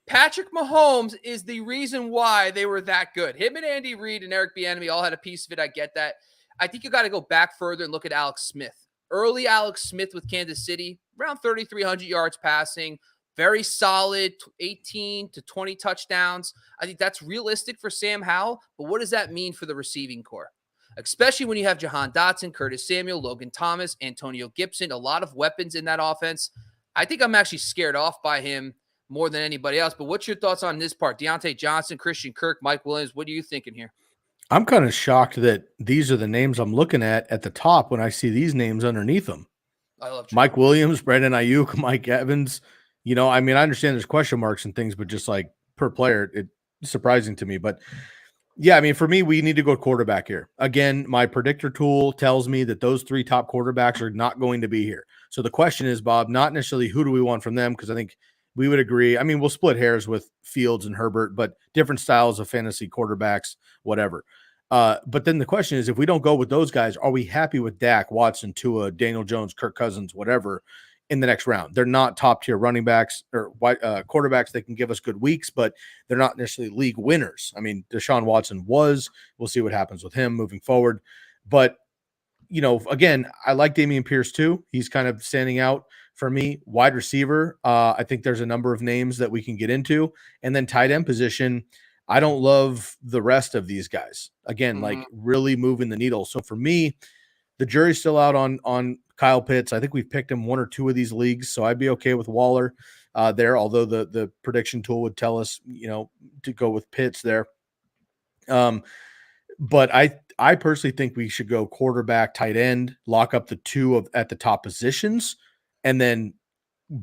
Patrick Mahomes is the reason why they were that good. Him and Andy Reid and Eric Bieniemy all had a piece of it. I get that. I think you got to go back further and look at Alex Smith. Early Alex Smith with Kansas City, around 3,300 yards passing, very solid 18 to 20 touchdowns. I think that's realistic for Sam Howell, but what does that mean for the receiving core? Especially when you have Jahan Dotson, Curtis Samuel, Logan Thomas, Antonio Gibson, a lot of weapons in that offense. I think I'm actually scared off by him more than anybody else. But what's your thoughts on this part? Deontay Johnson, Christian Kirk, Mike Williams. What are you thinking here? I'm kind of shocked that these are the names I'm looking at the top when I see these names underneath them. I love Mike Williams, Brandon Ayuk, Mike Evans. I mean, I understand there's question marks and things, but just like per player, it's surprising to me. But yeah, I mean, for me, we need to go quarterback here. Again, my predictor tool tells me that those 3 top quarterbacks are not going to be here. So the question is, Bob, not necessarily who do we want from them, because I think we would agree. I mean, we'll split hairs with Fields and Herbert, but different styles of fantasy quarterbacks, whatever. But then the question is, if we don't go with those guys, are we happy with Dak, Watson, Tua, Daniel Jones, Kirk Cousins, whatever, in the next round? They're not top tier running backs or quarterbacks that can give us good weeks, but they're not necessarily league winners. I mean, Deshaun Watson was. We'll see what happens with him moving forward. But, again, I like Dameon Pierce too. He's kind of standing out for me. Wide receiver, I think there's a number of names that we can get into. And then tight end position, I don't love the rest of these guys. Again, like really moving the needle. So for me, the jury's still out on Kyle Pitts. I think we've picked him 1 or 2 of these leagues, so I'd be okay with Waller there, although the prediction tool would tell us, to go with Pitts there. But I personally think we should go quarterback, tight end, lock up the 2 at the top positions, and then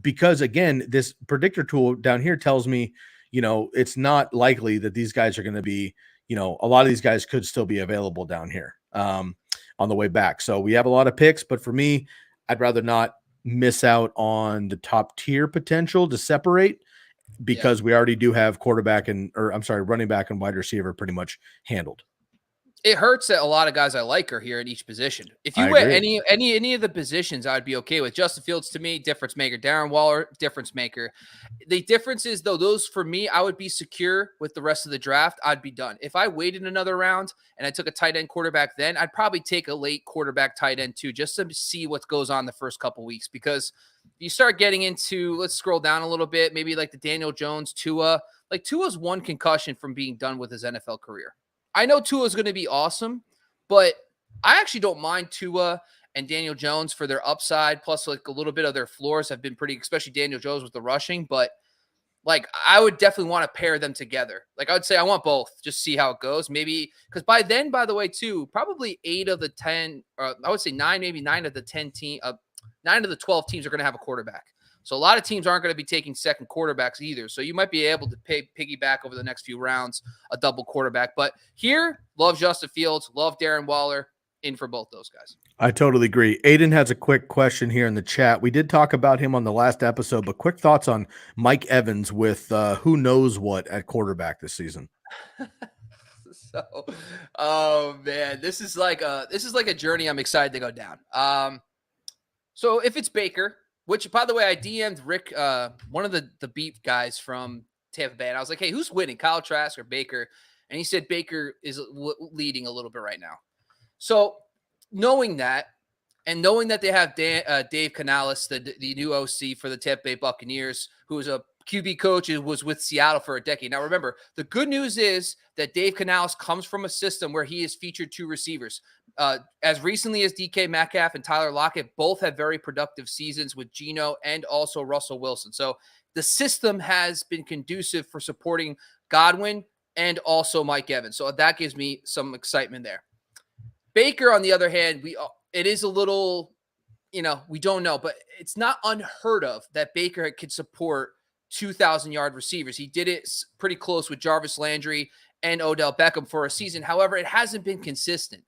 because, again, this predictor tool down here tells me, it's not likely that these guys are going to be, a lot of these guys could still be available down here on the way back. So we have a lot of picks, but for me, I'd rather not miss out on the top tier potential to separate, because we already do have running back and wide receiver pretty much handled. It hurts that a lot of guys I like are here at each position. If you went any of the positions, I'd be okay with. Justin Fields, to me, difference maker. Darren Waller, difference maker. The difference is, though, those for me, I would be secure with the rest of the draft. I'd be done. If I waited another round and I took a tight end quarterback, then I'd probably take a late quarterback tight end too, just to see what goes on the first couple weeks. Because you start getting into, let's scroll down a little bit, maybe like the Daniel Jones, Tua. Like Tua's 1 concussion from being done with his NFL career. I know Tua is going to be awesome, but I actually don't mind Tua and Daniel Jones for their upside. Plus, like a little bit of their floors have been pretty, especially Daniel Jones with the rushing. But like, I would definitely want to pair them together. Like, I would say I want both, just see how it goes. Maybe because by then, by the way, too, probably 8 of the 10, or I would say 9, maybe 9 of the 10 team, 9 of the 12 teams are going to have a quarterback. So a lot of teams aren't going to be taking second quarterbacks either. So you might be able to piggyback over the next few rounds a double quarterback. But here, love Justin Fields, love Darren Waller, in for both those guys. I totally agree. Aiden has a quick question here in the chat. We did talk about him on the last episode, but quick thoughts on Mike Evans with who knows what at quarterback this season. So, oh man, this is like a journey I'm excited to go down. So if it's Baker, which, by the way, I DM'd Rick, one of the beat guys from Tampa Bay, and I was like, hey, who's winning, Kyle Trask or Baker? And he said Baker is leading a little bit right now. So knowing that, and knowing that they have Dave Canales, the new OC for the Tampa Bay Buccaneers, who is a QB coach and was with Seattle for a decade. Now, remember, the good news is that Dave Canales comes from a system where he has featured 2 receivers. As recently as DK Metcalf and Tyler Lockett both have very productive seasons with Geno and also Russell Wilson. So the system has been conducive for supporting Godwin and also Mike Evans. So that gives me some excitement there. Baker, on the other hand, it is a little, we don't know, but it's not unheard of that Baker could support 2,000-yard receivers. He did it pretty close with Jarvis Landry and Odell Beckham for a season. However, it hasn't been consistent.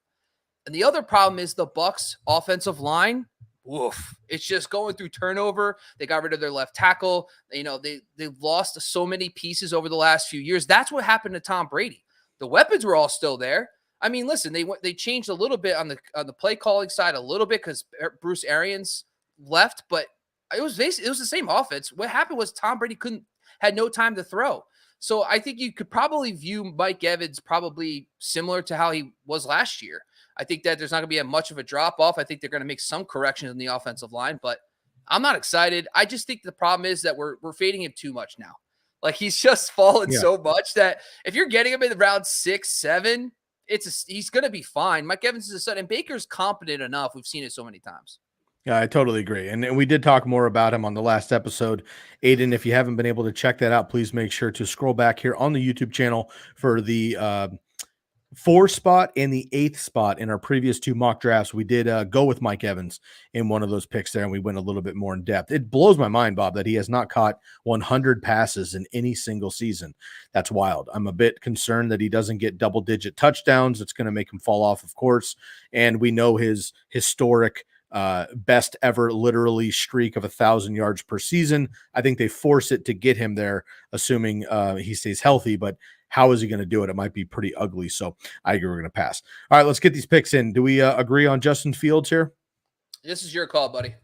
And the other problem is the Bucs offensive line. Woof. It's just going through turnover. They got rid of their left tackle. They've lost so many pieces over the last few years. That's what happened to Tom Brady. The weapons were all still there. I mean, listen, they changed a little bit on the play calling side a little bit because Bruce Arians left, but it was the same offense. What happened was Tom Brady had no time to throw. So I think you could probably view Mike Evans probably similar to how he was last year. I think that there's not going to be much of a drop off. I think they're going to make some corrections in the offensive line, but I'm not excited. I just think the problem is that we're fading him too much now. Like he's just fallen Yeah. so much that if you're getting him in round 6, 7, he's going to be fine. Mike Evans is a stud, and Baker's competent enough. We've seen it so many times. Yeah, I totally agree. And we did talk more about him on the last episode. Aiden, if you haven't been able to check that out, please make sure to scroll back here on the YouTube channel for the 4 spot and the 8th spot in our previous 2 mock drafts. We did go with Mike Evans in one of those picks there, and we went a little bit more in depth. It blows my mind, Bob, that he has not caught 100 passes in any single season. That's wild. I'm a bit concerned that he doesn't get double-digit touchdowns. It's going to make him fall off, of course, and we know his historic best ever literally streak of 1,000 yards per season. I think they force it to get him there, assuming he stays healthy, but how is he going to do it? It might be pretty ugly. So I agree we're going to pass. All right, let's get these picks in. Do we agree on Justin Fields here? This is your call, buddy.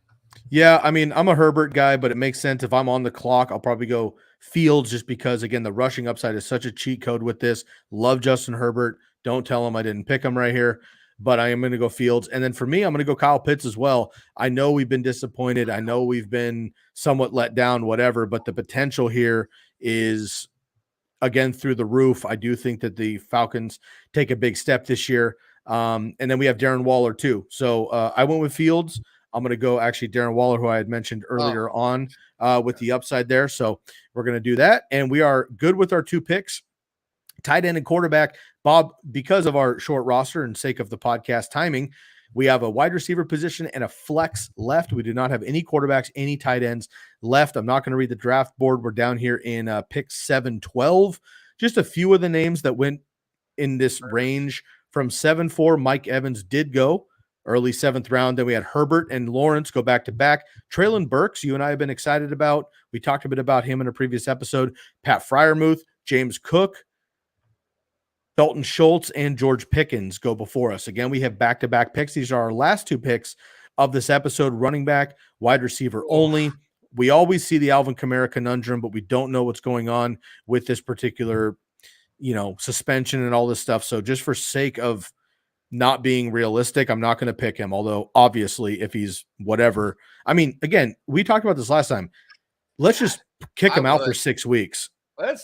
Yeah, I mean, I'm a Herbert guy, but it makes sense. If I'm on the clock, I'll probably go Fields just because, again, the rushing upside is such a cheat code with this. Love Justin Herbert. Don't tell him I didn't pick him right here, but I am going to go Fields. And then for me, I'm going to go Kyle Pitts as well. I know we've been disappointed. I know we've been somewhat let down, whatever, but the potential here is, again, through the roof. I do think that the Falcons take a big step this year. And then we have Darren Waller too. So I went with Fields. I'm going to go actually Darren Waller, who I had mentioned earlier on with the upside there. So we're going to do that. And we are good with our 2 picks. Tight end and quarterback. Bob, because of our short roster and sake of the podcast timing, we have a wide receiver position and a flex left. We do not have any quarterbacks, any tight ends left. I'm not going to read the draft board. We're down here in pick 7-12. Just a few of the names that went in this range from 7-4. Mike Evans did go early 7th round. Then we had Herbert and Lawrence go back to back. Traylon Burks, you and I have been excited about. We talked a bit about him in a previous episode. Pat Freiermuth, James Cook, Dalton Schultz, and George Pickens go before us. Again, we have back-to-back picks. These are our last 2 picks of this episode, running back, wide receiver only. We always see the Alvin Kamara conundrum, but we don't know what's going on with this particular, suspension and all this stuff. So just for sake of not being realistic, I'm not going to pick him. Although obviously if he's whatever, I mean, again, we talked about this last time. Let's just kick him out for 6 weeks.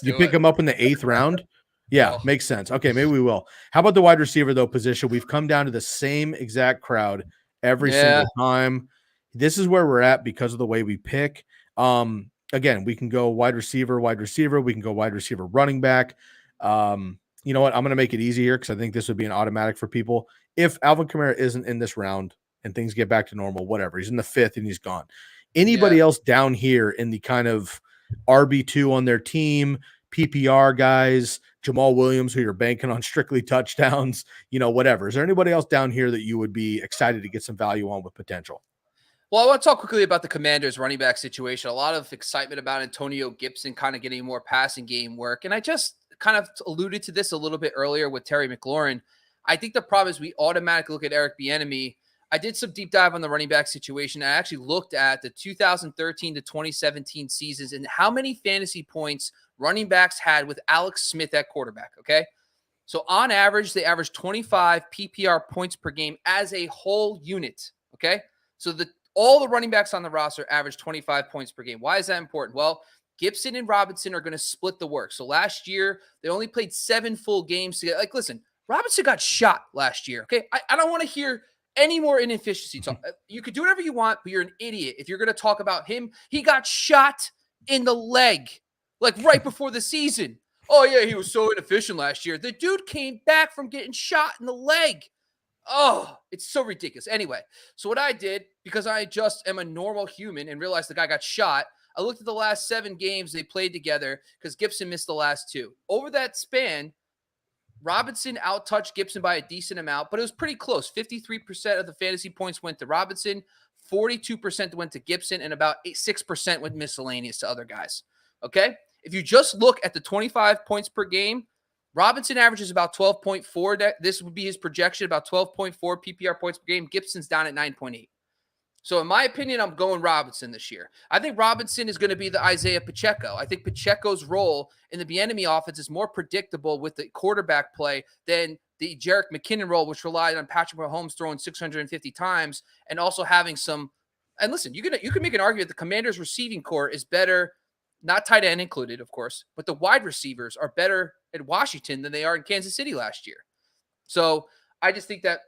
You pick him up in the 8th round. Yeah, makes sense. Okay, maybe we will. How about the wide receiver, though, position? We've come down to the same exact crowd every single time. This is where we're at because of the way we pick. Again, we can go wide receiver. We can go wide receiver, running back. You know what? I'm going to make it easy here because I think this would be an automatic for people. If Alvin Kamara isn't in this round and things get back to normal, whatever. He's in the 5th and he's gone. Anybody else down here in the kind of RB2 on their team, PPR guys, Jamal Williams, who you're banking on strictly touchdowns, whatever. Is there anybody else down here that you would be excited to get some value on with potential? Well, I want to talk quickly about the Commanders running back situation. A lot of excitement about Antonio Gibson kind of getting more passing game work. And I just kind of alluded to this a little bit earlier with Terry McLaurin. I think the problem is we automatically look at Eric Bieniemy. I did some deep dive on the running back situation. I actually looked at the 2013 to 2017 seasons and how many fantasy points running backs had with Alex Smith at quarterback, okay? So on average, they averaged 25 PPR points per game as a whole unit, okay? So all the running backs on the roster average 25 points per game. Why is that important? Well, Gibson and Robinson are going to split the work. So last year, they only played 7 full games together. Like, listen, Robinson got shot last year, okay? I don't want to hear any more inefficiency talk. You could do whatever you want, but you're an idiot if you're going to talk about him. He got shot in the leg, like right before the season. Oh, yeah, he was so inefficient last year. The dude came back from getting shot in the leg. Oh, it's so ridiculous. Anyway, so what I did, because I just am a normal human and realized the guy got shot, I looked at the last 7 games they played together because Gibson missed the last 2. Over that span, Robinson outtouched Gibson by a decent amount, but it was pretty close. 53% of the fantasy points went to Robinson, 42% went to Gibson, and about 6% went miscellaneous to other guys. Okay? If you just look at the 25 points per game, Robinson averages about 12.4. This would be his projection, about 12.4 PPR points per game. Gibson's down at 9.8. So in my opinion, I'm going Robinson this year. I think Robinson is going to be the Isaiah Pacheco. I think Pacheco's role in the Bieniemy offense is more predictable with the quarterback play than the Jerick McKinnon role, which relied on Patrick Mahomes throwing 650 times and also having some And listen, you can make an argument the Commanders' receiving core is better, not tight end included, of course, but the wide receivers are better at Washington than they are in Kansas City last year. So I just think that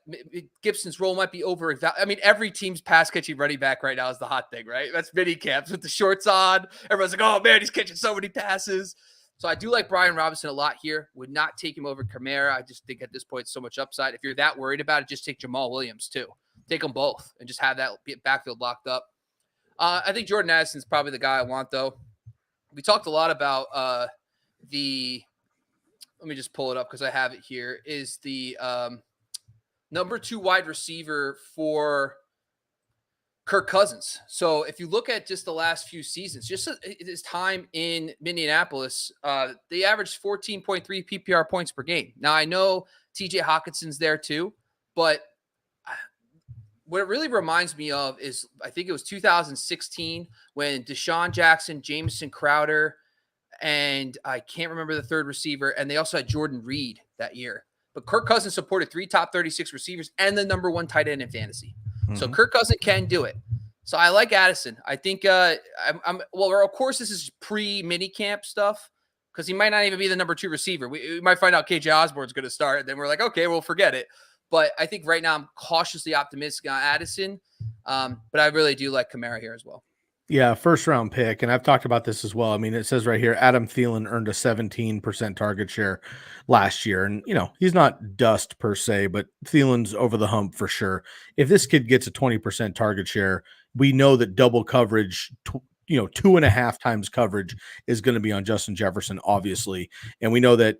Gibson's role might be over. I mean, every team's pass catching running back right now is the hot thing, right? That's mini camps with the shorts on. Everyone's like, oh man, he's catching so many passes. So I do like Brian Robinson a lot here. Would not take him over Kamara. I just think at this point, so much upside. If you're that worried about it, just take Jamal Williams too. Take them both and just have that backfield locked up. I think Jordan Addison's probably the guy I want, though. We talked a lot about let me just pull it up because I have it here, is the number 2 wide receiver for Kirk Cousins. So if you look at just the last few seasons, just his time in Minneapolis, they averaged 14.3 PPR points per game. Now, I know TJ Hawkinson's there too, but what it really reminds me of is I think it was 2016 when Deshaun Jackson, Jamison Crowder, and I can't remember the third receiver, and they also had Jordan Reed that year. But Kirk Cousins supported 3 top 36 receivers and the number 1 tight end in fantasy. Mm-hmm. So Kirk Cousins can do it. So I like Addison. I think well, of course, this is pre-mini camp stuff because he might not even be the number 2 receiver. We might find out KJ Osborne's going to start, and then we're like, okay, we'll forget it. But I think right now I'm cautiously optimistic on Addison. But I really do like Kamara here as well. Yeah, first round pick. And I've talked about this as well. I mean, it says right here, Adam Thielen earned a 17% target share last year. And, he's not dust per se, but Thielen's over the hump for sure. If this kid gets a 20% target share, we know that double coverage, 2.5 times coverage is going to be on Justin Jefferson, obviously. And we know that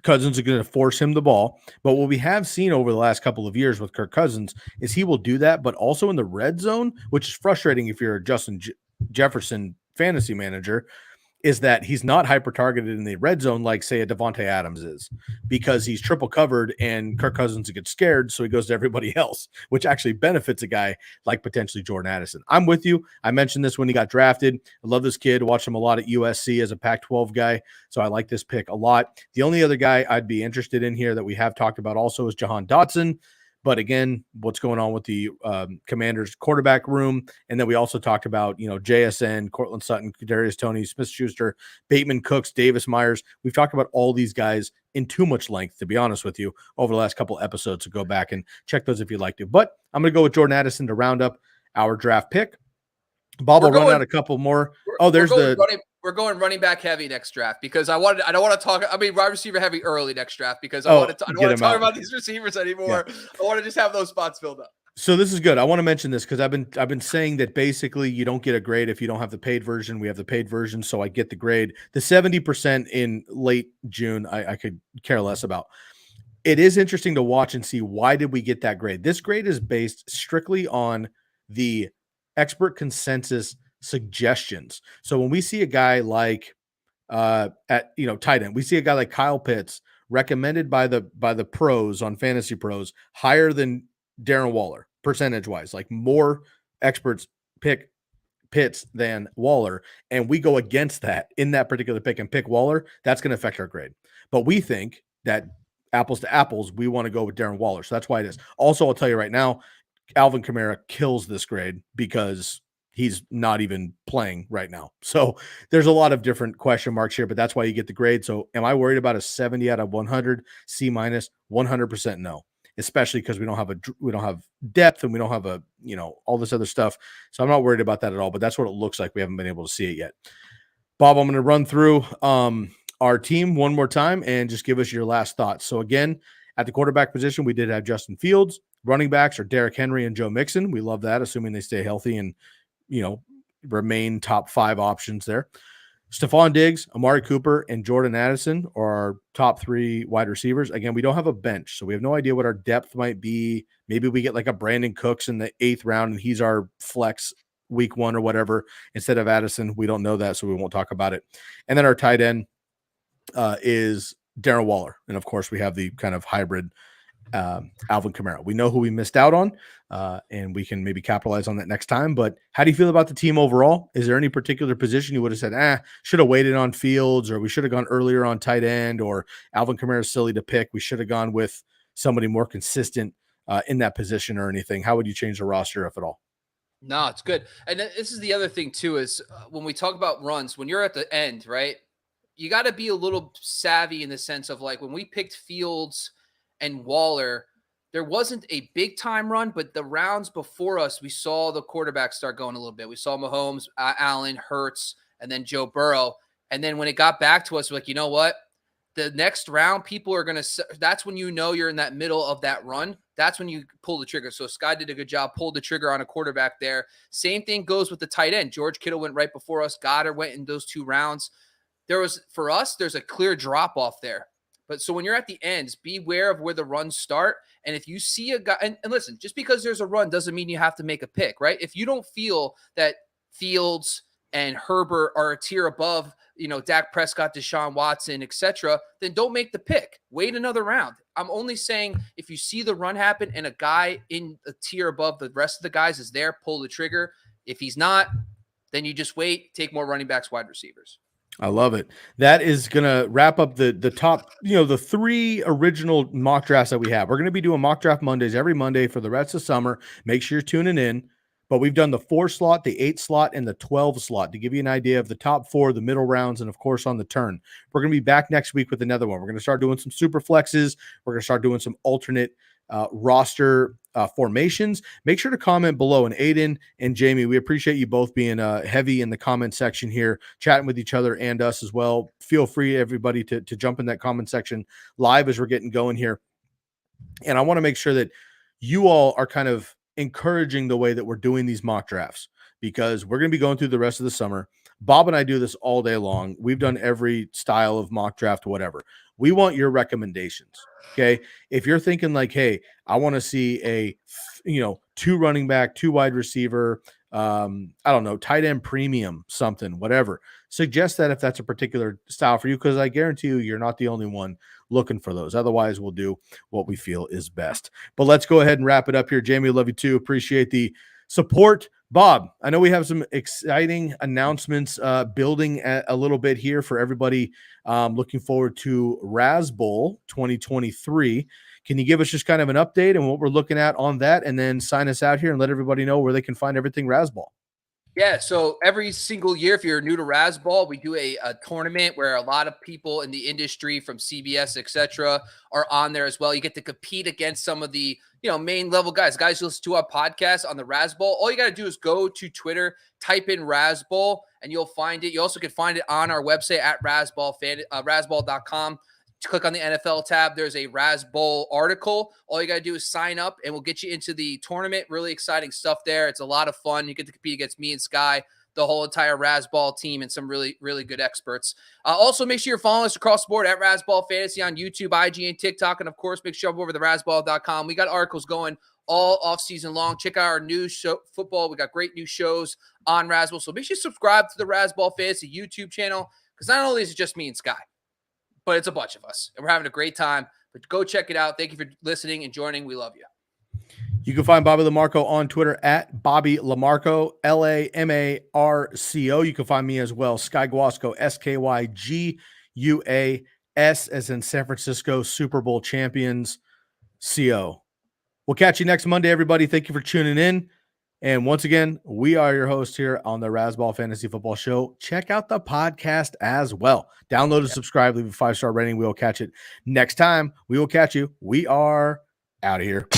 Cousins are going to force him the ball. But what we have seen over the last couple of years with Kirk Cousins is he will do that, but also in the red zone, which is frustrating if you're a Justin Jefferson fantasy manager, is that he's not hyper-targeted in the red zone like, say, a Devontae Adams is, because he's triple covered and Kirk Cousins gets scared, so he goes to everybody else, which actually benefits a guy like potentially Jordan Addison. I'm with you. I mentioned this when he got drafted. I love this kid. Watched him a lot at USC as a Pac-12 guy, so I like this pick a lot. The only other guy I'd be interested in here that we have talked about also is Jahan Dotson. But again, what's going on with the Commanders quarterback room. And then we also talked about, JSN, Cortland Sutton, Kadarius Toney, Smith-Schuster, Bateman, Cooks, Davis Myers. We've talked about all these guys in too much length, to be honest with you, over the last couple episodes. So go back and check those if you'd like to. But I'm going to go with Jordan Addison to round up our draft pick. Bob will run out a couple more. We're going running back heavy next draft because I don't want to talk. I mean, wide receiver heavy early next draft because I don't want to talk about these receivers anymore. Yeah. I want to just have those spots filled up. So this is good. I want to mention this because I've been saying that basically you don't get a grade if you don't have the paid version. We have the paid version, so I get the grade. The 70% in late June, I could care less about. It is interesting to watch and see why did we get that grade. This grade is based strictly on the expert consensus suggestions. So when we see a guy like tight end, we see a guy like Kyle Pitts recommended by the pros on Fantasy Pros higher than Darren Waller percentage wise, like more experts pick Pitts than Waller, and we go against that in that particular pick and pick Waller, that's going to affect our grade. But we think that apples to apples, we want to go with Darren Waller. So that's why it is. Also, I'll tell you right now, Alvin Kamara kills this grade because he's not even playing right now. So there's a lot of different question marks here, but that's why you get the grade. So am I worried about a 70 out of 100, C minus? 100% no, especially because we don't have depth and we don't have all this other stuff. So I'm not worried about that at all, but that's what it looks like. We haven't been able to see it yet. Bob, I'm going to run through our team one more time and just give us your last thoughts. So again, at the quarterback position, we did have Justin Fields. Running backs are Derrick Henry and Joe Mixon. We love that, assuming they stay healthy and, remain top 5 options there. Stephon Diggs, Amari Cooper, and Jordan Addison are our top 3 wide receivers. Again, we don't have a bench, so we have no idea what our depth might be. Maybe we get like a Brandon Cooks in the 8th round, and he's our flex week 1 or whatever instead of Addison. We don't know that, so we won't talk about it. And then our tight end is Darren Waller. And, of course, we have the kind of hybrid Alvin Kamara. We know who we missed out on, and we can maybe capitalize on that next time. But how do you feel about the team overall? Is there any particular position you would have said, should have waited on Fields, or we should have gone earlier on tight end, or Alvin Kamara is silly to pick, we should have gone with somebody more consistent in that position or anything? How would you change the roster, if at all? No, it's good. And this is the other thing too, is when we talk about runs, when you're at the end, right? You got to be a little savvy in the sense of like when we picked Fields and Waller, there wasn't a big time run, but the rounds before us, we saw the quarterbacks start going a little bit. We saw Mahomes, Allen, Hurts, and then Joe Burrow. And then when it got back to us, we're like, you know what? The next round, people are going to, that's when you know you're in that middle of that run. That's when you pull the trigger. So Sky did a good job, pulled the trigger on a quarterback there. Same thing goes with the tight end. George Kittle went right before us. Goddard went in those 2 rounds. For us, there's a clear drop off there. But so when you're at the ends, beware of where the runs start. And if you see a guy, and listen, just because there's a run doesn't mean you have to make a pick, right? If you don't feel that Fields and Herbert are a tier above, Dak Prescott, Deshaun Watson, etc., then don't make the pick. Wait another round. I'm only saying if you see the run happen and a guy in a tier above the rest of the guys is there, pull the trigger. If he's not, then you just wait, take more running backs, wide receivers. I love it. That is going to wrap up the top, the 3 original mock drafts that we have. We're going to be doing mock draft Mondays every Monday for the rest of summer. Make sure you're tuning in. But we've done the 4 slot, the 8 slot, and the 12 slot to give you an idea of the top 4, the middle rounds, and of course on the turn. We're going to be back next week with another one. We're going to start doing some super flexes. We're going to start doing some alternate roster formations. Make sure to comment below. And Aiden and Jamie, we appreciate you both being heavy in the comment section here, chatting with each other and us as well. Feel free, everybody, to jump in that comment section live as we're getting going here. And I want to make sure that you all are kind of encouraging the way that we're doing these mock drafts, because we're going to be going through the rest of the summer. Bob and I do this all day long. We've done every style of mock draft, whatever. We want your recommendations. Okay. If you're thinking like, hey, I want to see a, 2 running back, 2 wide receiver, I don't know, tight end premium, something, whatever. Suggest that if that's a particular style for you, because I guarantee you, you're not the only one looking for those. Otherwise, we'll do what we feel is best. But let's go ahead and wrap it up here. Jamie, love you too. Appreciate the support. Bob, I know we have some exciting announcements building a little bit here for everybody looking forward to Raz Bowl 2023. Can you give us just kind of an update and what we're looking at on that, and then sign us out here and let everybody know where they can find everything Raz Bowl? Yeah, so every single year, if you're new to Razzball, we do a tournament where a lot of people in the industry from CBS, etc., are on there as well. You get to compete against some of the main level guys who listen to our podcast on the Razzball. All you got to do is go to Twitter, type in Razzball, and you'll find it. You also can find it on our website at Razzball.com. Click on the NFL tab. There's a Raz Bowl article. All you got to do is sign up, and we'll get you into the tournament. Really exciting stuff there. It's a lot of fun. You get to compete against me and Sky, the whole entire Raz Ball team, and some really, really good experts. Also, make sure you're following us across the board at Raz Ball Fantasy on YouTube, IG, and TikTok. And, of course, make sure you go over to razzball.com. We got articles going all off-season long. Check out our new show, football. We got great new shows on Raz Ball. So make sure you subscribe to the Raz Ball Fantasy YouTube channel, because not only is it just me and Sky, but it's a bunch of us, and we're having a great time. But go check it out. Thank you for listening and joining. We love you. You can find Bobby Lamarco on Twitter at Bobby Lamarco, Lamarco. You can find me as well, Sky Guasco, Skyguas, as in San Francisco Super Bowl champions, CO. We'll catch you next Monday, everybody. Thank you for tuning in. And once again, we are your hosts here on the Razzball Fantasy Football Show. Check out the podcast as well. Download and subscribe. Leave a 5-star rating. We will catch it next time. We will catch you. We are out of here.